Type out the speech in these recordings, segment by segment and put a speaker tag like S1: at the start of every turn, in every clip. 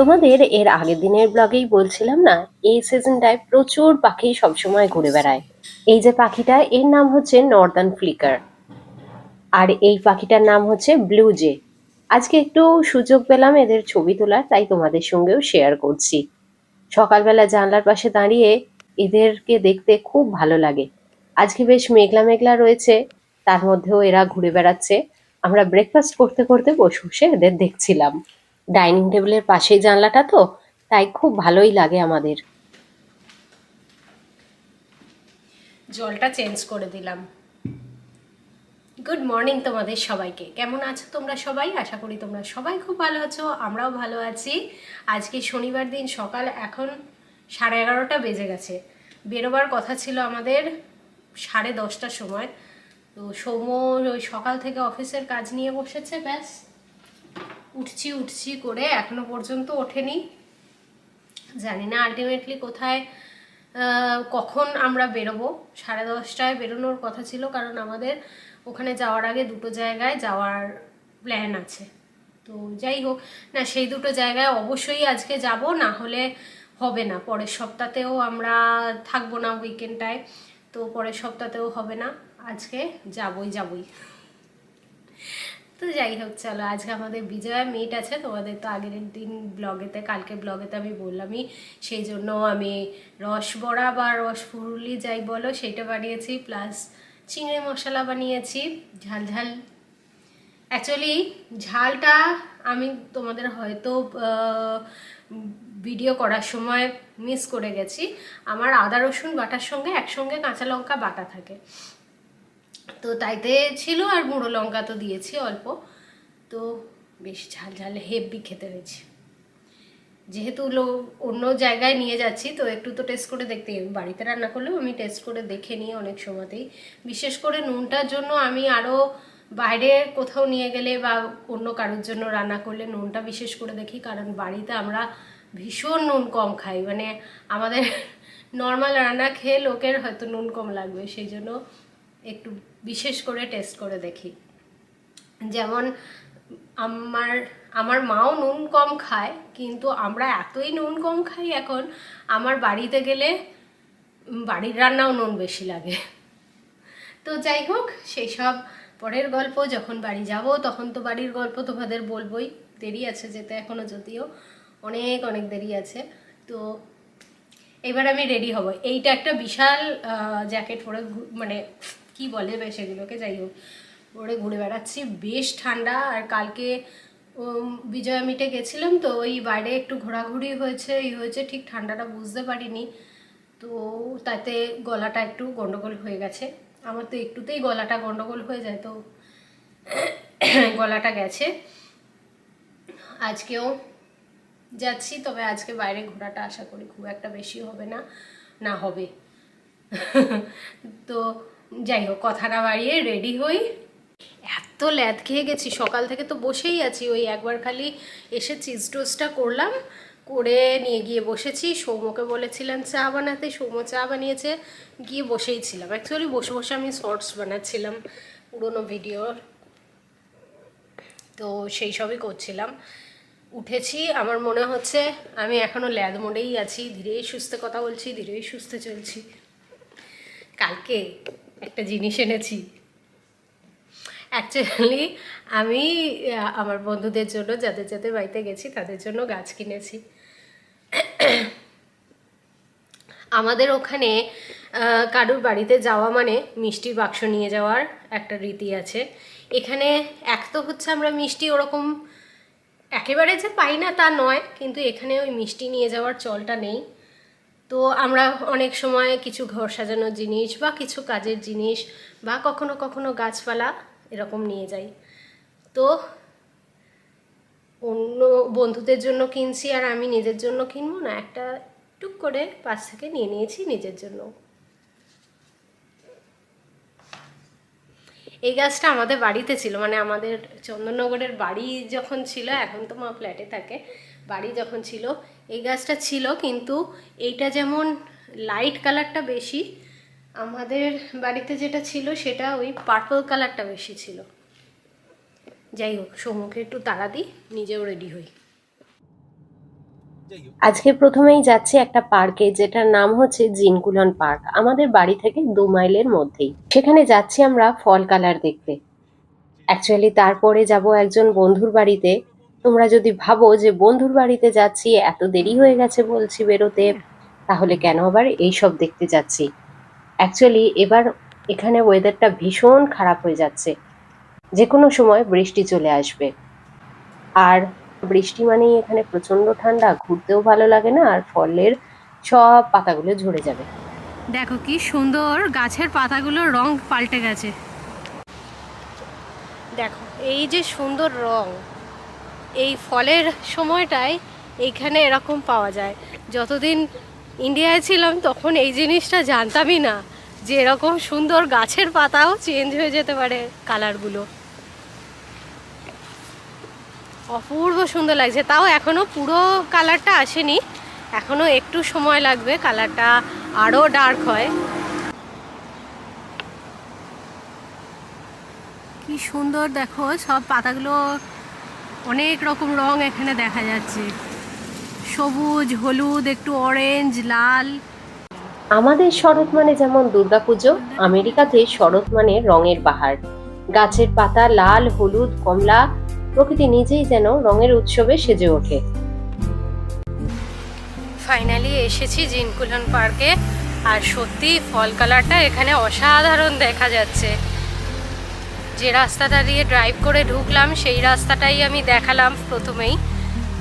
S1: তোমাদের এর আগের দিনের ব্লগেই বলছিলাম না, এই সিজনটায় প্রচুর পাখি সবসময় ঘুরে বেড়ায়। এই যে পাখিটা, এর নাম হচ্ছে নর্দার্ন ফ্লিকার। আর এই পাখিটার নাম হচ্ছে ব্লু জে। আজকে একটু সুযোগ পেলাম এদের ছবি তোলার, তাই তোমাদের সঙ্গেও শেয়ার করছি। সকালবেলা জানলার পাশে দাঁড়িয়ে এদেরকে দেখতে খুব ভালো লাগে। আজকে বেশ মেঘলা মেঘলা রয়েছে, তার মধ্যেও এরা ঘুরে বেড়াচ্ছে। আমরা ব্রেকফাস্ট করতে করতে বসে বসে এদের দেখছিলাম। ডাইনিং টেবিলের পাশেই জানলাটা তো, তাই খুব ভালোই লাগে আমাদের।
S2: জলটা চেঞ্জ করে দিলাম। গুড মর্নিং তোমাদের সবাইকে। কেমন আছো তোমরা সবাই? আশা করি তোমরা সবাই খুব ভালো আছো, আমরাও ভালো আছি। আজকে শনিবার দিন, সকাল এখন 11:30 বেজে গেছে। বেরোবার কথা ছিল আমাদের 10:30টার সময়। তো সৌম্য ওই সকাল থেকে অফিসের কাজ নিয়ে বসেছে, ব্যাস উঠছি উঠছি করে এখনো পর্যন্ত ওঠেনি। জানি না আলটিমেটলি কোথায় কখন আমরা বেরোবো। 10:30টায় বেরোনোর কথা ছিল, কারণ আমাদের ওখানে যাওয়ার আগে দুটো জায়গায় যাওয়ার প্ল্যান আছে। তো যাই হোক না, সেই দুটো জায়গায় অবশ্যই আজকে যাব, না হলে হবে না। পরের সপ্তাহতেও আমরা থাকবো না উইকেন্ডটায়, তো পরের সপ্তাহতেও হবে না। আজকে যাবই যাবই। তো যাই হোক, চলো আজকে আমাদের বিজয়া মিট আছে। তোমাদের তো আগের দিন ব্লগেতে, কালকে ব্লগেতে আমি বললামই, সেই জন্য আমি রসবড়া বা রসফুরুলি যাই বলো সেটা বানিয়েছি, প্লাস চিংড়ি মশলা বানিয়েছি ঝাল ঝাল। অ্যাকচুয়ালি ঝালটা আমি তোমাদের হয়তো ভিডিও করার সময় মিস করে গেছি। আমার আদা রসুন বাটার সঙ্গে একসঙ্গে কাঁচা লঙ্কা বাটা থাকে, তো তাইতে ছিল, আর গুঁড়ো লঙ্কা তো দিয়েছি অল্প। তো বেশ ঝাল ঝাল হেভি খেতে হয়েছে। যেহেতু অন্য জায়গায় নিয়ে যাচ্ছি, তো একটু তো টেস্ট করে দেখতে হবে। বাড়িতে রান্না করলেও আমি টেস্ট করে দেখে নিই অনেক সময়তেই। বিশেষ করে নুনটার জন্য আমি আরও বাইরে কোথাও নিয়ে গেলে বা অন্য কারোর জন্য রান্না করলে নুনটা বিশেষ করে দেখি, কারণ বাড়িতে আমরা ভীষণ নুন কম খাই। মানে আমাদের নর্মাল রান্না খেয়ে লোকের হয়তো নুন কম লাগবে, সেই জন্য একটু বিশেষ করে টেস্ট করে দেখি। যেমন আমার আমার মাও নুন কম খায়, কিন্তু আমরা এতই নুন কম খাই এখন, আমার বাড়িতে গেলে বাড়ির রান্নাও নুন বেশি লাগে। তো যাই হোক, সেই সব পরের গল্প। যখন বাড়ি যাব তখন তো বাড়ির গল্প তোমাদের বলবোই। দেরি আছে যেতে এখনো, যদিও অনেক অনেক দেরি আছে। তো এবার আমি রেডি হব। এইটা একটা বিশাল জ্যাকেট পরে, মানে কি বলে বেশ এগুলোকে, যাই হোক পরে ঘুরে বেড়াচ্ছি। বেশ ঠান্ডা। আর কালকে বিজয়া মিটে গেছিলাম, তো ওই বাইরে একটু ঘোরাঘুরি হয়েছে, হয়েছে, ঠিক ঠান্ডাটা বুঝতে পারিনি। তো তাতে গলাটা একটু গন্ডগোল হয়ে গেছে। আমার তো একটুতেই গলাটা গন্ডগোল হয়ে যায়, তো গলাটা গেছে। আজকেও যাচ্ছি, তবে আজকে বাইরে ঘোরাটা আশা করি খুব একটা বেশি হবে না, না হবে। তো যাই হোক, কথা না বাড়িয়ে রেডি হই। এত ল্যাদ খেয়ে গেছি, সকাল থেকে তো বসেই আছি। ওই একবার খালি এসে চিজ টোস্টটা করলাম, করে নিয়ে গিয়ে বসেছি। সৌম্যকে বলেছিলাম চা বানাতে, সৌম্য চা বানিয়েছে, গিয়ে বসেই ছিলাম। অ্যাকচুয়ালি বসে বসে আমি শর্টস বানাচ্ছিলাম পুরোনো ভিডিওর, তো সেই সবই করছিলাম। উঠেছি, আমার মনে হচ্ছে আমি এখনও ল্যাদ মোডেই আছি। ধীরেই সুস্থে কথা বলছি, ধীরেই সুস্থে চলছি। কালকে একটা জিনিস এনেছি। অ্যাকচুয়ালি আমি আমার বন্ধুদের জন্য, যাদের যাদের বাড়িতে গেছি তাদের জন্য গাছ কিনেছি। আমাদের ওখানে কারুর বাড়িতে যাওয়া মানে মিষ্টির বাক্স নিয়ে যাওয়ার একটা রীতি আছে। এখানে এক তো হচ্ছে আমরা মিষ্টি ওরকম একেবারে যে পাই না তা নয়, কিন্তু এখানে ওই মিষ্টি নিয়ে যাওয়ার চলটা নেই। তো আমরা অনেক সময় কিছু ঘর সাজানোর জিনিস বা কিছু কাজের জিনিস বা কখনো কখনো গাছপালা এরকম নিয়ে যাই। তো অন্য বন্ধুদের জন্য কিনছি, আর আমি নিজের জন্য কিনবো না, একটা টুক করে পাশ থেকে নিয়ে নিয়েছি নিজের জন্য। এই গাছটা আমাদের বাড়িতে ছিল, মানে আমাদের চন্দননগরের বাড়ি যখন ছিল, এখন তো মা ফ্ল্যাটে থাকে, বাড়ি যখন ছিল এই গাছটা ছিল। কিন্তু এইটা যেমন লাইট কালারটা বেশি, আমাদের বাড়িতে যেটা ছিল সেটা ওই পার্পল কালারটা বেশি ছিল। যাই হোক, সৌম্যকে একটু তাড়া দিই, নিজেও রেডি হই।
S1: আজকে প্রথমেই যাচ্ছি একটা পার্কে, যেটার নাম হচ্ছে জিনকুলন পার্ক, আমাদের বাড়ি থেকে 2 মাইলের মধ্যেই। সেখানে যাচ্ছি আমরা ফল কালার দেখতে। অ্যাকচুয়ালি তারপরে যাব একজন বন্ধুর বাড়িতে। তোমরা যদি ভাবো যে বন্ধুর বাড়িতে যাচ্ছি, এত দেরি হয়ে গেছে বলছি বেরোতে, তাহলে কেন আবার এইসব দেখতে যাচ্ছি। অ্যাকচুয়ালি এবার এখানে ওয়েদারটা ভীষণ খারাপ হয়ে যাচ্ছে, যে কোনো সময় বৃষ্টি চলে আসবে। আর বৃষ্টি মানেই এখানে প্রচন্ড ঠান্ডা, ঘুরতেও ভালো লাগে না, আর ফলের সব পাতাগুলো ঝরে যাবে।
S2: দেখো কি সুন্দর গাছের পাতাগুলোর রং পাল্টে গেছে। দেখো এই যে সুন্দর রং, এই ফলের সময়টায় এইখানে এরকম পাওয়া যায়। যতদিন ইন্ডিয়ায় ছিলাম তখন এই জিনিসটা জানতামই না যে এরকম সুন্দর গাছের পাতাও চেঞ্জ হয়ে যেতে পারে কালারগুলো। অপূর্ব সুন্দর লাগছে। তাও এখনো পুরো কালারটা আসেনি, এখনো একটু সময় লাগবে কালারটা আরো ডার্ক হয়। কি সুন্দর দেখো, সব পাতাগুলো অনেক রকম রং এখানে দেখা যাচ্ছে, সবুজ, হলুদ, একটু অরেঞ্জ, লাল।
S1: আমাদের শরৎ মানে যেমন দুর্গাপুজো, আমেরিকাতে শরৎ মানে রঙের বাহার। গাছের পাতা লাল, হলুদ, কমলা, প্রকৃতি নিজেই যেন রঙের উৎসবে সেজে ওঠে।
S2: ফাইনালি এসেছি জিনকুলন পার্কে, আর সত্যি ফল কালারটা এখানে অসাধারণ দেখা যাচ্ছে। যে রাস্তাটা দিয়ে ড্রাইভ করে ঢুকলাম সেই রাস্তাটাই আমি দেখালাম প্রথমেই,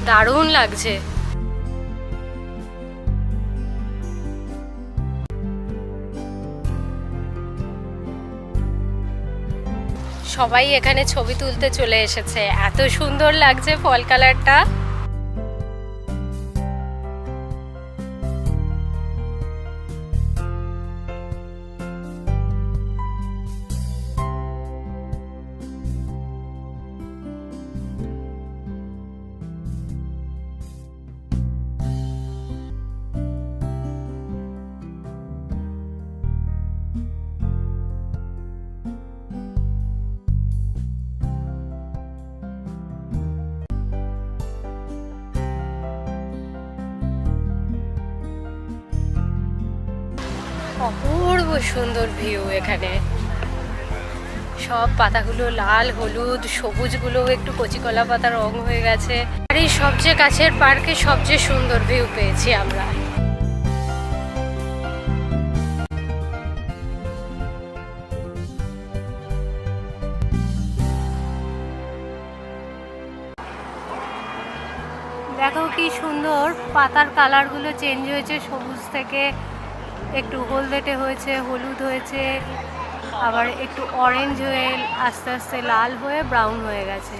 S2: দারুণ লাগছে। সবাই এখানে ছবি তুলতে চলে এসেছে, এত সুন্দর লাগছে ফল কালারটা। অপূর্ব সুন্দর ভিউ এখানে, সব পাতাগুলো লাল, হলুদ, সবুজগুলো একটু কচি কলা পাতা রং হয়ে গেছে। আর এই সবচেয়ে কাছের পার্কে সবচেয়ে সুন্দর ভিউ পেয়েছি আমরা। দেখো কি সুন্দর পাতার কালারগুলো চেঞ্জ হয়েছে, সবুজ থেকে একটু হলদেটে হয়েছে, হলুদ হয়েছে, আবার একটু অরেঞ্জ হয়ে আস্তে আস্তে লাল হয়ে ব্রাউন হয়ে গেছে।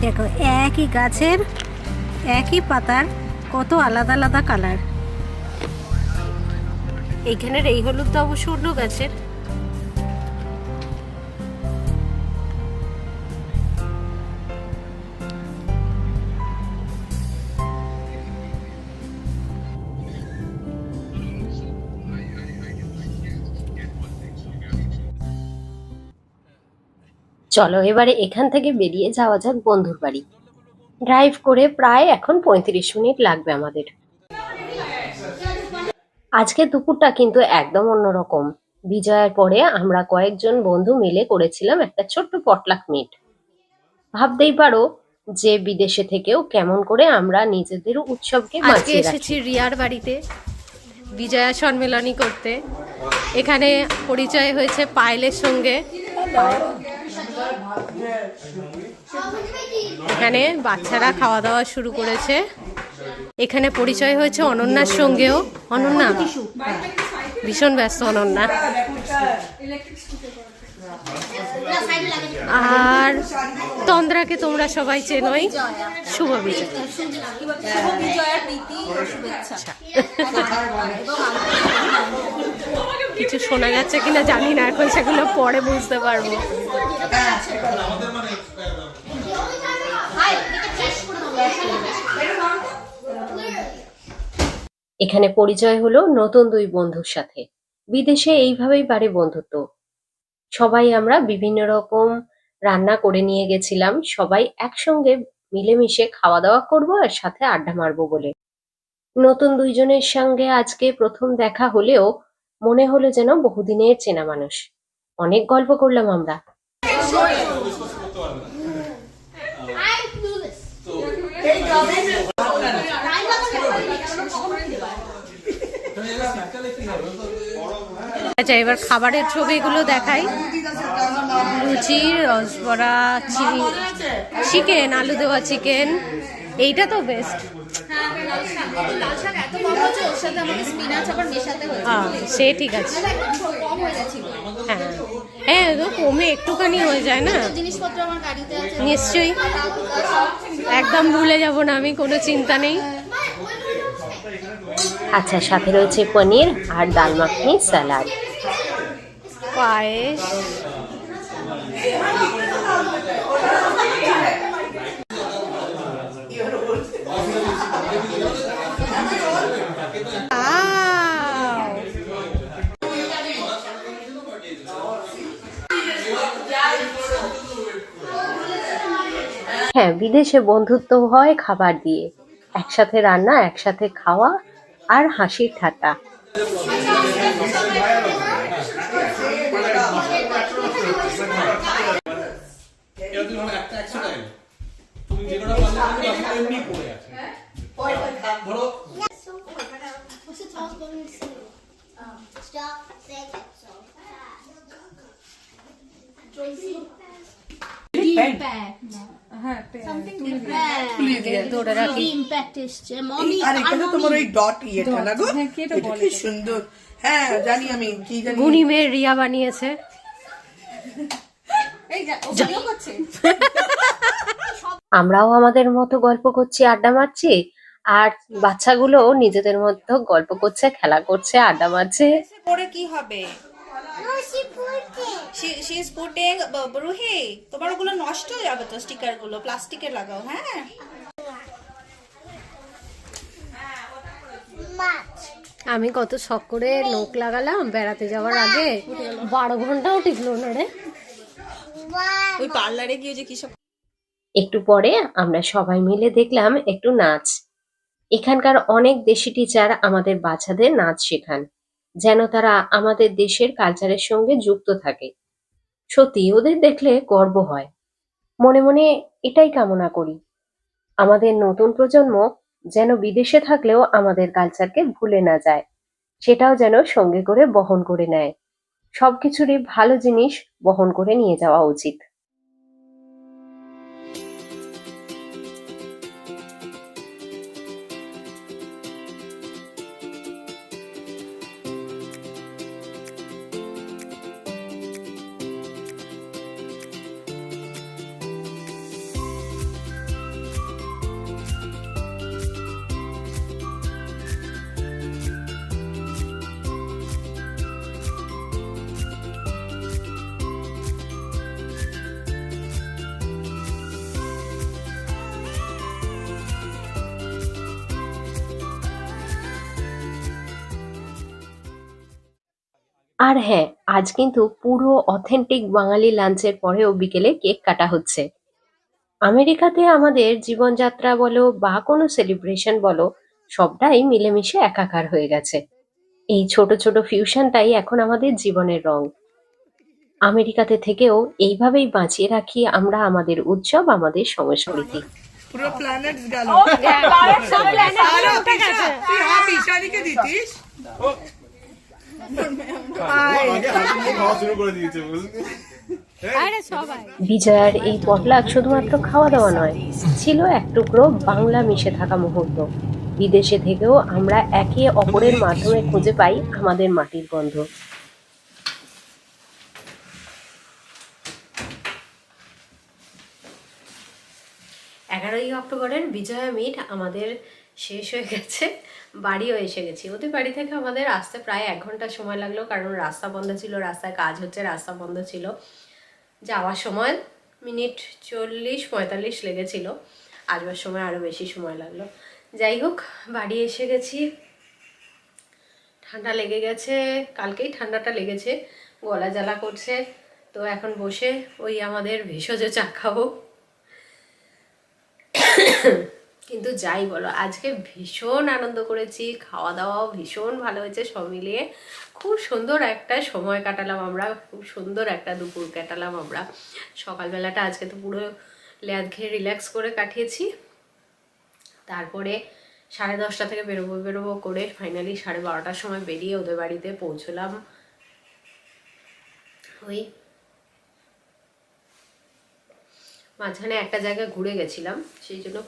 S2: দেখো একই গাছের একই পাতার কত আলাদা আলাদা কালার। এইখানের এই হলুদটা অবশ্য অন্য গাছের।
S1: চলো এবারে এখান থেকে বেরিয়ে যাওয়া যাক বন্ধুর বাড়ি। ড্রাইভ করে প্রায় এখন 35 মিনিট লাগবে আমাদের। আজকে দুপুরটা কিন্তু একদম অন্যরকম। বিজয়ার পরে আমরা কয়েকজন বন্ধু মিলে করেছিলাম একটা ছোট্ট পটলাক মিট। ভাবতেই পারো যে বিদেশে থেকেও কেমন করে আমরা নিজেদের উৎসবকে
S2: আজকে
S1: বাঁচিয়ে
S2: এসেছি
S1: রাখি।
S2: রিয়ার বাড়িতে। বিজয়া সম্মেলনী করতে। এখানে পরিচয় হয়েছে পায়েলের সঙ্গে। এখানে বাচ্চারা খাওয়া দাওয়া শুরু করেছে। এখানে পরিচয় হয়েছে অনন্যার সঙ্গেও। অনন্যা ভীষণ ব্যস্ত অনন্যা। আর তন্দ্রাকে তোমরা সবাই চেনোই, শুভ বিজয়। কিছু শোনা যাচ্ছে কিনা জানি না, এখন সেগুলো পরে বুঝতে পারবো।
S1: এখানে পরিচয় হলো নতুন দুই বন্ধুর সাথে। বিদেশে এইভাবেই বাড়ে বন্ধুত্ব। সবাই আমরা বিভিন্ন রকম রান্না করে নিয়ে গেছিলাম, সবাই একসঙ্গে মিলেমিশে খাওয়া দাওয়া করবো আর সাথে আড্ডা মারবো বলে। নতুন দুইজনের সঙ্গে আজকে প্রথম দেখা হলেও মনে হলো যেন বহুদিনের চেনা মানুষ। অনেক গল্প করলাম আমরা।
S2: আচ্ছা, এবার খাবারের ছবিগুলো দেখাই। লুচি, রসবড়া, চিকেন, আলু দেওয়া চিকেন, এইটা তো বেস্ট। সে ঠিক আছে, হ্যাঁ হ্যাঁ, কমে একটুখানি হয়ে যায় না, নিশ্চয়ই। একদম ভুলে যাব না আমি, কোনো চিন্তা নেই।
S1: আচ্ছা, সাথে রয়েছে পনির আর ডাল মাখনি, স্যালাড,
S2: পায়েস।
S1: হ্যাঁ, বিদেশে বন্ধুত্ব হয় খাবার দিয়ে। একসাথে রান্না, একসাথে খাওয়া আর হাসির ঠাট্টা।
S2: গুণিমের রিয়া বানিয়েছে।
S1: আমরাও আমাদের মতো গল্প করছি, আড্ডা মারছি, আর বাচ্চাগুলো নিজেদের মধ্যে গল্প করছে, খেলা করছে, আড্ডা মারছে।
S3: পরে কি হবে? She is putting Bruhi, তোমার ওগুলো নষ্ট হয়ে যাবে তো, স্টিকার গুলো প্লাস্টিকের লাগাও। হ্যাঁ,
S2: আমি কত শখ করে নোক লাগালাম বেড়াতে যাওয়ার আগে, 12 ঘন্টাও টিকলো না রে।
S3: ওই পার্লারে গিয়ে যে কি সব।
S1: একটু পরে আমরা সবাই মিলে দেখলাম একটু নাচ। এখানকার অনেক দেশি টিচার আমাদের বাচ্চাদের নাচ শেখান, যেন তারা আমাদের দেশের কালচারের সঙ্গে যুক্ত থাকে। সত্যি ওদের দেখলে গর্ব হয়। মনে মনে এটাই কামনা করি, আমাদের নতুন প্রজন্ম যেন বিদেশে থাকলেও আমাদের কালচারকে ভুলে না যায়, সেটাও যেন সঙ্গে করে বহন করে নেয়। সবকিছুরই ভালো জিনিস বহন করে নিয়ে যাওয়া উচিত। আর হ্যাঁ, আজ কিন্তু পুরো অথেন্টিক বাঙালি লাঞ্চের পরেও বিকেলে কেক কাটা হচ্ছে। আমেরিকাতে আমাদের জীবনযাত্রা বলো বা কোনো সেলিব্রেশন বলো, সবটাই মিলেমিশে একাকার হয়ে গেছে। এই ছোট ছোট ফিউশনটাই এখন আমাদের জীবনের রং। আমেরিকাতে থেকেও এইভাবেই বাঁচিয়ে রাখি আমরা আমাদের উৎসব, আমাদের সংস্কৃতি।
S4: পুরো প্ল্যানেটস গেল।
S2: সব প্ল্যানেট
S4: তুই হ্যাঁ, বিশালিকে দিতিস। আগে হাতে নিয়ে খাওয়া শুরু করে দিয়েছে বুঝলি?
S2: আরে সবাই
S1: বিজয়ার এই পটলাক শুধুমাত্র খাওয়া দাওয়া নয়, ছিল এক টুকরো বাংলা মিশে থাকা মুহূর্ত। বিদেশে থেকেও আমরা একে অপরের মাধ্যমে খুঁজে পাই আমাদের মাটির গন্ধ। 11ই অক্টোবরের বিজয়া মিট আমাদের শেষ হয়ে গেছে, বাড়িও এসে গেছি। ওদের বাড়ি থেকে আমাদের আসতে প্রায় 1 ঘন্টা সময় লাগলো, কারণ রাস্তা বন্ধ ছিল, রাস্তায় কাজ হচ্ছে, রাস্তা বন্ধ ছিল। যাওয়ার সময় মিনিট 40-45 লেগেছিল, আসবার সময় আরও বেশি সময় লাগলো। যাই হোক, বাড়ি এসে গেছি। ঠান্ডা লেগে গেছে, কালকেই ঠান্ডাটা লেগেছে, গলা জ্বালা করছে। তো এখন বসে ওই আমাদের ভেষজ চা খাবো। কিন্তু যাই বলো, আজকে ভীষণ আনন্দ করেছি, খাওয়া দাওয়াও ভীষণ ভালো হয়েছে, সব মিলিয়ে খুব সুন্দর একটা সময় কাটালাম আমরা, খুব সুন্দর একটা দুপুর কাটালাম আমরা। সকালবেলাটা আজকে তো পুরো ল্যাদ খেয়ে রিল্যাক্স করে কাটিয়েছি। তারপরে 10:30 থেকে বেরোবো করে ফাইনালি 12:30টার সময় বেরিয়ে ওদের বাড়িতে পৌঁছলাম। ওই মাঝখানে একটা জায়গায় ঘুরে গেছিলাম, সেই জন্য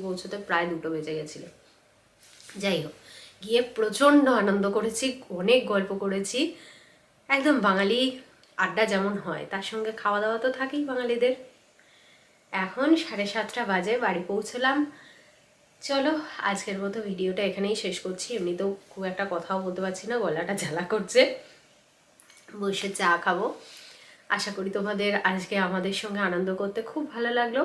S1: পৌঁছতে প্রায় 2টো বেজে গেছিলো। যাই হোক, গিয়ে প্রচণ্ড আনন্দ করেছি, অনেক গল্প করেছি, একদম বাঙালি আড্ডা যেমন হয় তার সঙ্গে খাওয়া দাওয়া তো থাকেই বাঙালিদের। এখন 7:30 বাজে, বাড়ি পৌঁছলাম। চলো আজকের মতো ভিডিওটা এখানেই শেষ করছি। এমনিতেও খুব একটা কথাও বলতে পারছি না, গলাটা জ্বালা করছে। বসে চা খাবো। আশা করি তোমাদের আজকে আমাদের সঙ্গে আনন্দ করতে খুব ভালো লাগলো।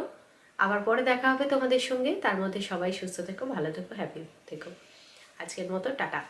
S1: আবার পরে দেখা হবে তোমাদের সঙ্গে। তার মধ্যে সবাই সুস্থ থেকো, ভালো থেকো, হ্যাপি থেকো। আজকের মতো টাটা।